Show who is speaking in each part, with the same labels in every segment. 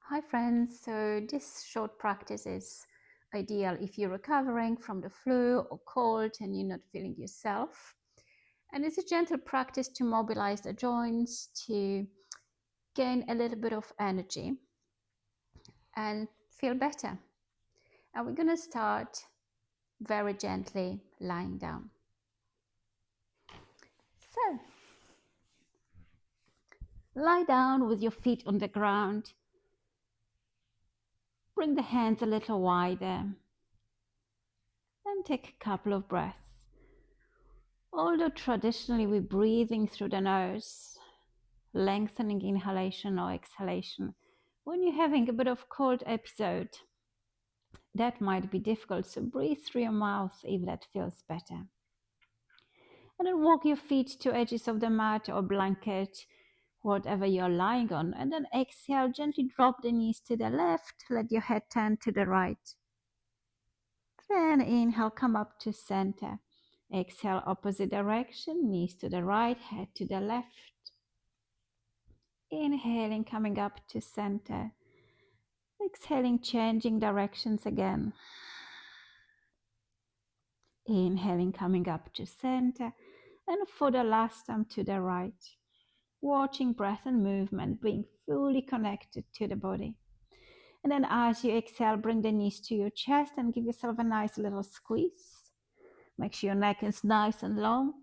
Speaker 1: Hi friends, so this short practice is ideal if you're recovering from the flu or cold and you're not feeling yourself. And it's a gentle practice to mobilize the joints, to gain a little bit of energy and feel better. And we're going to start very gently lying down. So, lie down with your feet on the ground. Bring the hands a little wider and take a couple of breaths. Although traditionally we're breathing through the nose, lengthening inhalation or exhalation, when you're having a bit of cold episode, that might be difficult. So breathe through your mouth if that feels better. And then walk your feet to edges of the mat or blanket, whatever you're lying on. And then exhale, gently drop the knees to the left, let your head turn to the right. Then inhale, come up to center. Exhale, opposite direction, knees to the right, head to the left. Inhaling, coming up to center. Exhaling, changing directions again. Inhaling, coming up to center. And for the last time to the right. Watching breath and movement, being fully connected to the body. And then as you exhale, bring the knees to your chest and give yourself a nice little squeeze. Make sure your neck is nice and long.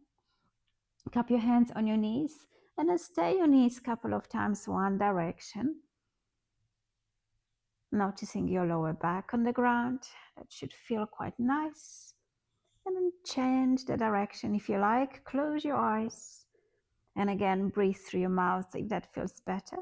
Speaker 1: Cup your hands on your knees and then stay your knees a couple of times one direction. Noticing your lower back on the ground. That should feel quite nice. And then change the direction if you like. Close your eyes. And again, breathe through your mouth if that feels better.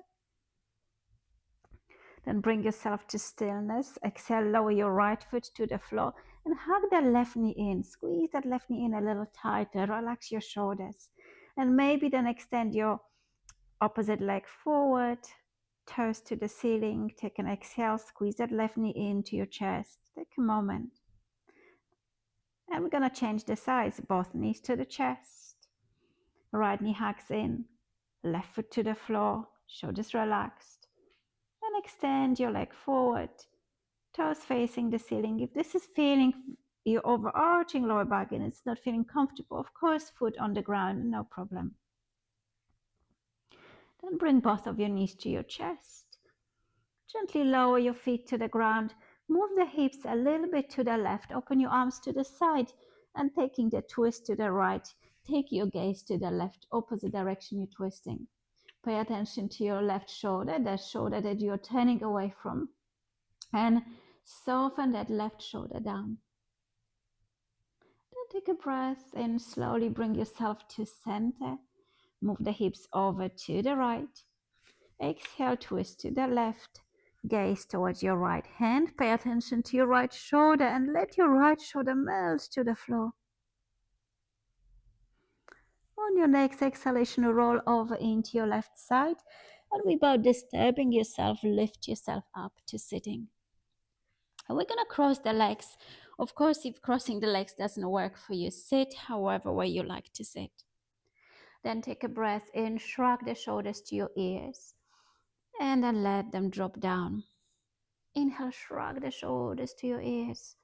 Speaker 1: Then bring yourself to stillness. Exhale, lower your right foot to the floor and hug that left knee in. Squeeze that left knee in a little tighter. Relax your shoulders. And maybe then extend your opposite leg forward, toes to the ceiling. Take an exhale, squeeze that left knee into your chest. Take a moment. And we're going to change the sides, both knees to the chest. Right knee hugs in, left foot to the floor, shoulders relaxed. And extend your leg forward, toes facing the ceiling. If this is feeling your overarching lower back and it's not feeling comfortable, of course, foot on the ground, no problem. Then bring both of your knees to your chest. Gently lower your feet to the ground. Move the hips a little bit to the left. Open your arms to the side and taking the twist to the right. Take your gaze to the left, opposite direction you're twisting. Pay attention to your left shoulder, that shoulder that you're turning away from. And soften that left shoulder down. Then take a breath in. Slowly bring yourself to center. Move the hips over to the right. Exhale, twist to the left. Gaze towards your right hand. Pay attention to your right shoulder and let your right shoulder melt to the floor. On your next exhalation, roll over into your left side. And without disturbing yourself, lift yourself up to sitting. And we're going to cross the legs. Of course, if crossing the legs doesn't work for you, sit however way you like to sit. Then take a breath in, shrug the shoulders to your ears, and then let them drop down. Inhale, shrug the shoulders to your ears,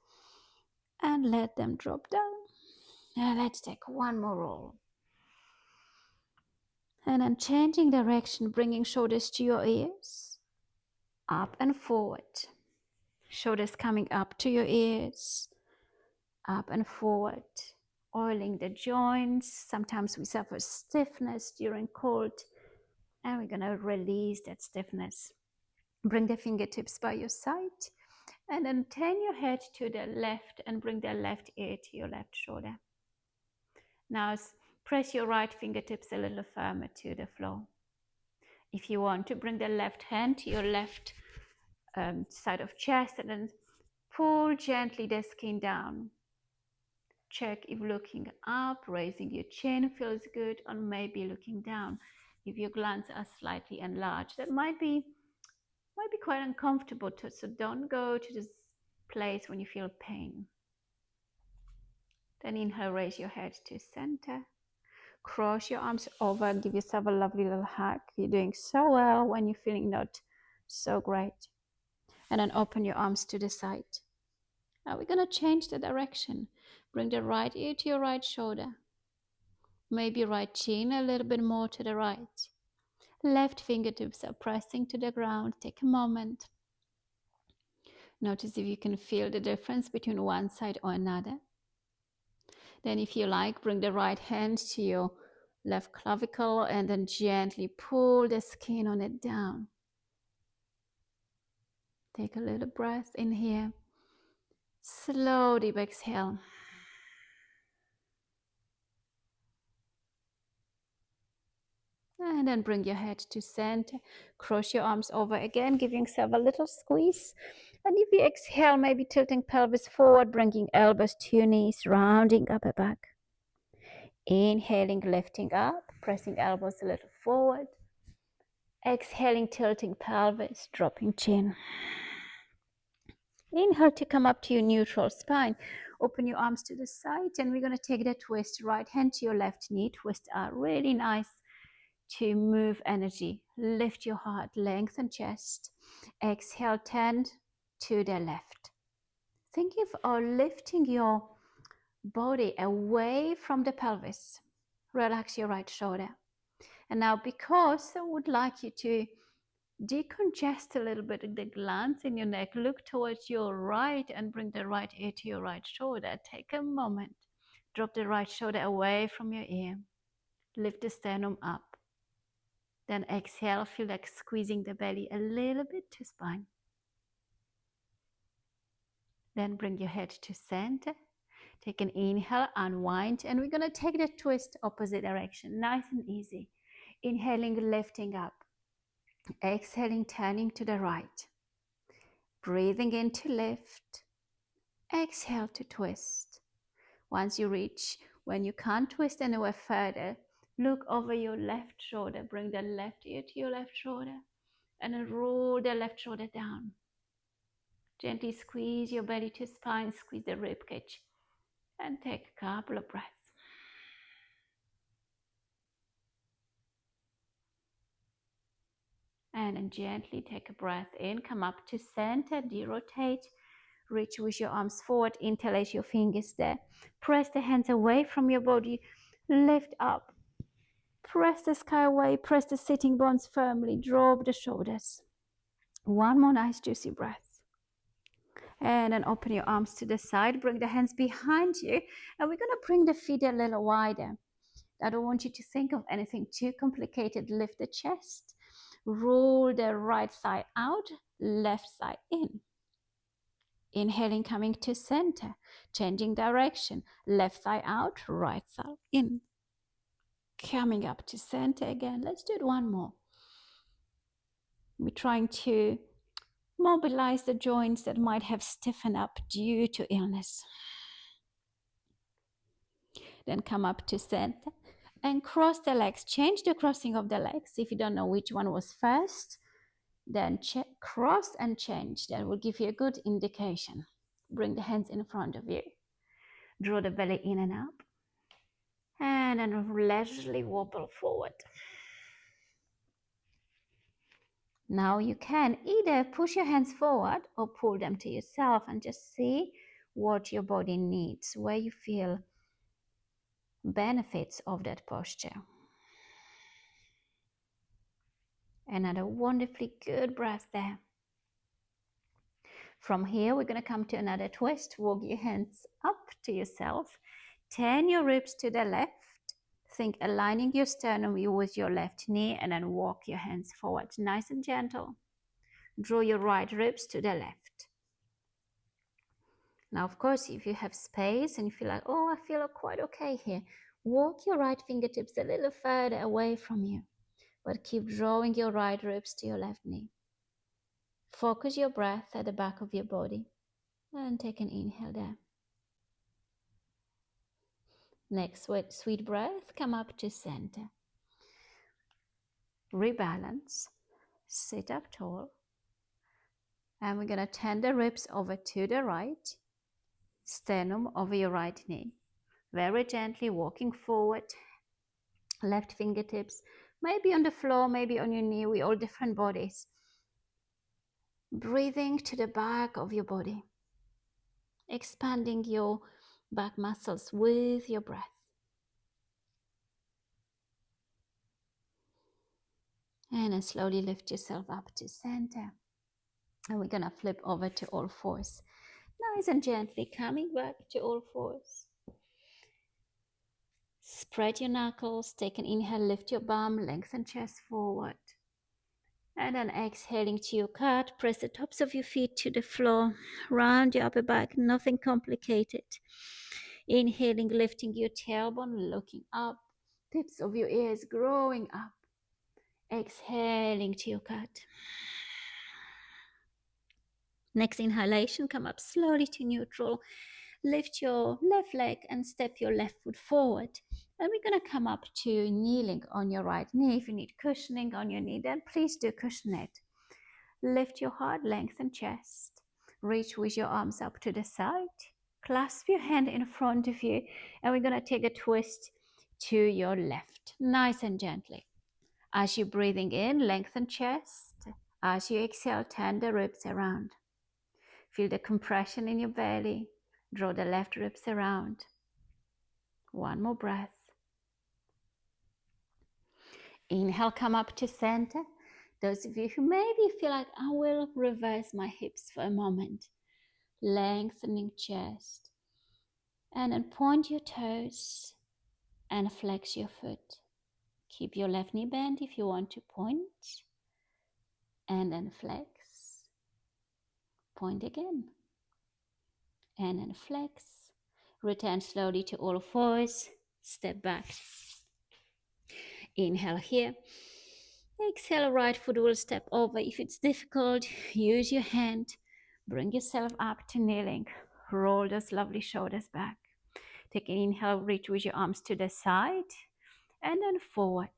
Speaker 1: and let them drop down. Now let's take one more roll. And then changing direction, bringing shoulders to your ears, up and forward. Shoulders coming up to your ears, up and forward. Oiling the joints. Sometimes we suffer stiffness during cold, and we're going to release that stiffness. Bring the fingertips by your side, and then turn your head to the left and bring the left ear to your left shoulder. Now press your right fingertips a little firmer to the floor. If you want to, bring the left hand to your left side of chest and then pull gently the skin down. Check if looking up, raising your chin feels good, or maybe looking down. If your glands are slightly enlarged, that might be quite uncomfortable too, so don't go to this place when you feel pain. Then inhale, raise your head to center. Cross your arms over, give yourself a lovely little hug. You're doing so well when you're feeling not So great. And then open your arms to the side. Now we're going to change the direction. Bring the right ear to your right shoulder. Maybe right chin a little bit more to the right. Left fingertips are pressing to the ground. Take a moment. Notice if you can feel the difference between one side or another. Then if you like, bring the right hand to your left clavicle and then gently pull the skin on it down. Take a little breath in here. Slow deep exhale. And then bring your head to center. Cross your arms over again, giving yourself a little squeeze. And if you exhale, maybe tilting pelvis forward, bringing elbows to your knees, rounding upper back. Inhaling, lifting up, pressing elbows a little forward. Exhaling, tilting pelvis, dropping chin. Inhale to come up to your neutral spine. Open your arms to the side, and we're going to take the twist. Right hand to your left knee. Twist out really nice to move energy. Lift your heart, lengthen chest. Exhale, turn to the left. Think of lifting your body away from the pelvis. Relax your right shoulder. And now, because I would like you to decongest a little bit the glands in your neck, look towards your right and bring the right ear to your right shoulder. Take a moment. Drop the right shoulder away from your ear. Lift the sternum up. Then exhale, feel like squeezing the belly a little bit to spine. Then bring your head to center. Take an inhale, unwind, and we're going to take the twist opposite direction, nice and easy. Inhaling, lifting up. Exhaling, turning to the right. Breathing in to lift. Exhale to twist. Once you reach, when you can't twist anywhere further, look over your left shoulder. Bring the left ear to your left shoulder and then roll the left shoulder down. Gently squeeze your belly to spine, squeeze the rib cage, and take a couple of breaths. And then gently take a breath in, come up to center, derotate, reach with your arms forward, interlace your fingers there. Press the hands away from your body, lift up. Press the sky away, press the sitting bones firmly, drop the shoulders. One more nice juicy breath. And then open your arms to the side, bring the hands behind you, and we're going to bring the feet a little wider. I don't want you to think of anything too complicated. Lift the chest, roll the right side out, left side in. Inhaling, coming to center, changing direction, left side out, right side in. Coming up to center again. Let's do it one more. We're trying to mobilize the joints that might have stiffened up due to illness. Then come up to center and cross the legs. Change the crossing of the legs. If you don't know which one was first, then cross and change. That will give you a good indication. Bring the hands in front of you. Draw the belly in and up. And then leisurely wobble forward. Now you can either push your hands forward or pull them to yourself and just see what your body needs, where you feel benefits of that posture. Another wonderfully good breath there. From here, we're going to come to another twist. Walk your hands up to yourself. Turn your ribs to the left. Think aligning your sternum with your left knee and then walk your hands forward. Nice and gentle. Draw your right ribs to the left. Now, of course, if you have space and you feel like, oh, I feel quite okay here, walk your right fingertips a little further away from you, but keep drawing your right ribs to your left knee. Focus your breath at the back of your body and take an inhale there. Next, with sweet breath, come up to center. Rebalance, sit up tall, and we're going to turn the ribs over to the right, sternum over your right knee. Very gently walking forward, left fingertips, maybe on the floor, maybe on your knee. We all different bodies. breathing to the back of your body, expanding your back muscles with your breath. And then slowly lift yourself up to center. And we're gonna flip over to all fours. Nice and gently coming back to all fours. Spread your knuckles, take an inhale, lift your bum, lengthen chest forward. And then exhaling to your cat, press the tops of your feet to the floor, round your upper back, nothing complicated. Inhaling, lifting your tailbone, looking up, tips of your ears growing up. Exhaling to your cat. Next inhalation, come up slowly to neutral. Lift your left leg and step your left foot forward. And we're going to come up to kneeling on your right knee. If you need cushioning on your knee, then please do cushion it. Lift your heart, lengthen chest. Reach with your arms up to the side. Clasp your hand in front of you. And we're going to take a twist to your left, nice and gently. As you're breathing in, lengthen chest. As you exhale, turn the ribs around. Feel the compression in your belly. Draw the left ribs around. One more breath. Inhale, come up to center. Those of you who maybe feel like I will reverse my hips for a moment. Lengthening chest. And then point your toes and flex your foot. Keep your left knee bent if you want to point. And then flex. Point again. And then flex. Return slowly to all fours. Step back. Inhale here. Exhale, right foot will step over. If it's difficult, use your hand. Bring yourself up to kneeling. Roll those lovely shoulders back. Take an inhale, reach with your arms to the side. And then forward.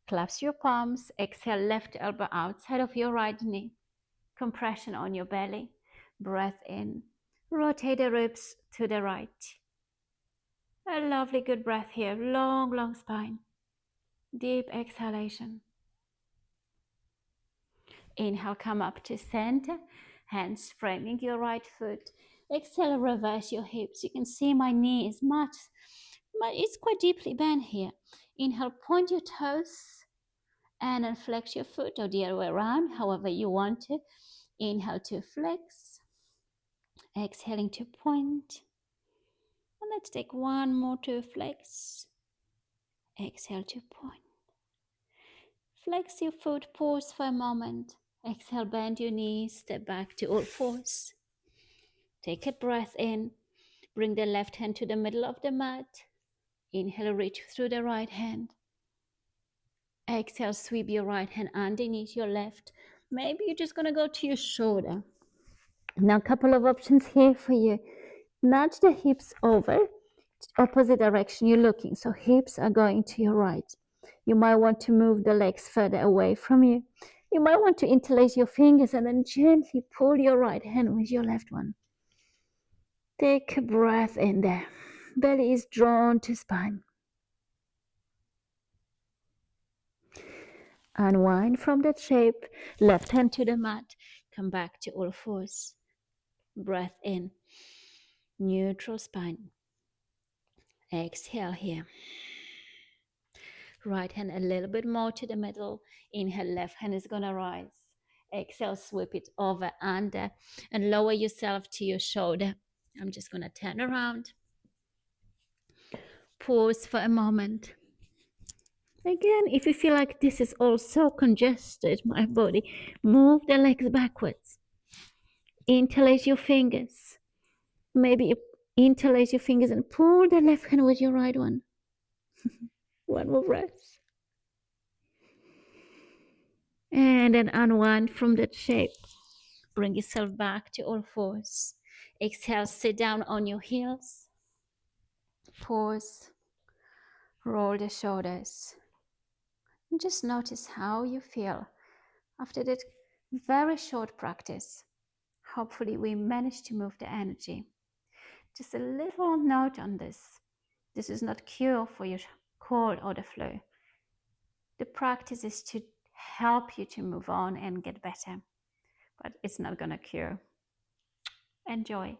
Speaker 1: Clasp your palms. Exhale, left elbow outside of your right knee. Compression on your belly. Breath in. Rotate the ribs to the right. A lovely good breath here. Long, long spine. Deep exhalation. Inhale, come up to center. Hands framing your right foot. Exhale, reverse your hips. You can see my knee is it's quite deeply bent here. Inhale, point your toes and then flex your foot, or the other way around, however you want to. Inhale to flex. Exhaling to point. And let's take one more to flex. Exhale to point. Flex your foot, pause for a moment. Exhale, bend your knees, step back to all fours. Take a breath in. Bring the left hand to the middle of the mat. Inhale, reach through the right hand. Exhale, sweep your right hand underneath your left. Maybe you're just going to go to your shoulder. Now, a couple of options here for you. Nudge the hips over, opposite direction you're looking. So hips are going to your right. You might want to move the legs further away from you. You might want to interlace your fingers and then gently pull your right hand with your left one. Take a breath in there. Belly is drawn to spine. Unwind from that shape. Left hand to the mat. Come back to all fours. Breath in. Neutral spine. Exhale here. Right hand a little bit more to the middle. Inhale, left hand is going to rise. Exhale, sweep it over, under, and lower yourself to your shoulder. I'm just going to turn around. Pause for a moment. Again, if you feel like this is all so congested, my body, move the legs backwards. Interlace your fingers. Maybe you interlace your fingers and pull the left hand with your right one. One more breath. And then unwind from that shape. Bring yourself back to all fours. Exhale, sit down on your heels. Pause. Roll the shoulders. And just notice how you feel after that very short practice. Hopefully we managed to move the energy. Just a little note on this. This is not cure for your cold or the flu. The practice is to help you to move on and get better. but it's not gonna cure. Enjoy.